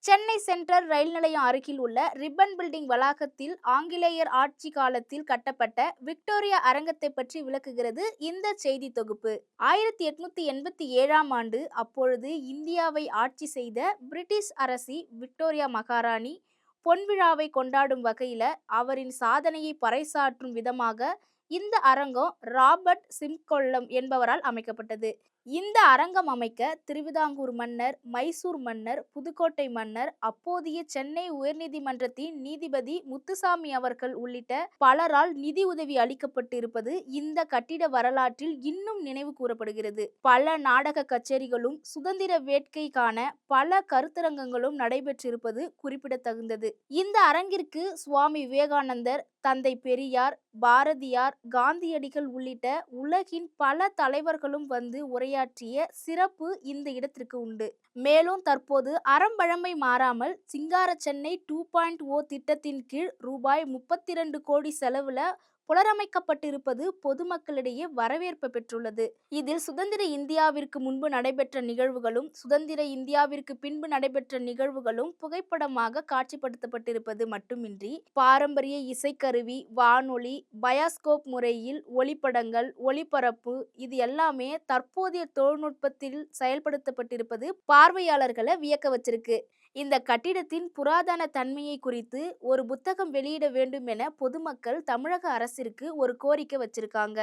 Chennai central ரயில் நிலையம் அருகில் உள்ள ரிப்பன் பில்டிங் வளாகத்தில் ஆங்கிலேயர் ஆட்சி காலத்தில் கட்டப்பட்ட விக்டோரியா அரங்கத்தை பற்றி விளக்குகிறது இந்த செய்தி தொகுப்பு. 1887ஆம் ஆண்டு அப்பொழுது இந்தியாவை ஆட்சி செய்த பிரிட்டிஷ் அரசி விக்டோரியா மகாராணி பொன்விழாவை கொண்டாடும் வகையில அவரின் சாதனையை பறைசாற்றும் விதமாக இந்த அரங்கம் ராபர்ட் சிம்கொல்லம் என்பவரால் அமைக்கப்பட்டது. இந்த அரங்கம் அமைக்க திருவிதாங்கூர் மன்னர், மைசூர் மன்னர், புதுக்கோட்டை மன்னர், அப்போதைய சென்னை உயர்நீதிமன்றத்தின் நீதிபதி முத்துசாமி அவர்கள் உள்ளிட்ட பலரால் நிதி உதவி அளிக்கப்பட்டு இருப்பது இந்த கட்டிட வரலாற்றில் இன்னும் நினைவு கூறப்படுகிறது. பல நாடக கச்சேரிகளும் சுதந்திர வேட்கைக்கான பல கருத்தரங்கங்களும் நடைபெற்றிருப்பது குறிப்பிடத்தகுந்தது. இந்த அரங்கிற்கு சுவாமி விவேகானந்தர், தந்தை பெரியார், பாரதியார், காந்தியடிகள் உள்ளிட்ட உலகின் பல தலைவர்களும் வந்து உரையாற்றிய சிறப்பு இந்த இடத்திற்கு உண்டு. மேலும் தற்போது அறம்பழமை மாறாமல் சிங்கார சென்னை 2.0 திட்டத்தின் கீழ் ரூபாய் 32 கோடி செலவுல புனரமைக்கப்பட்டிருப்பது பொதுமக்களிடையே வரவேற்பு பெற்றுள்ளது. இதில் சுதந்திர இந்தியாவிற்கு முன்பு நடைபெற்ற நிகழ்வுகளும் சுதந்திர இந்தியாவிற்கு பின்பு நடைபெற்ற நிகழ்வுகளும் புகைப்படமாக காட்சிப்படுத்தப்பட்டிருப்பது மட்டுமின்றி பாரம்பரிய இசைக்கருவி, வானொலி, பயாஸ்கோப் முறையில் ஒளிப்படங்கள், ஒளிபரப்பு இது எல்லாமே தற்போதைய தொழில்நுட்பத்தில் செயல்படுத்தப்பட்டிருப்பது பார்வையாளர்களை வியக்க வச்சிருக்கு. இந்த கட்டிடத்தின் புராதன தன்மையை குறித்து ஒரு புத்தகம் வெளியிட வேண்டும் என பொதுமக்கள் தமிழக அரசிற்கு ஒரு கோரிக்கை வச்சிருக்காங்க.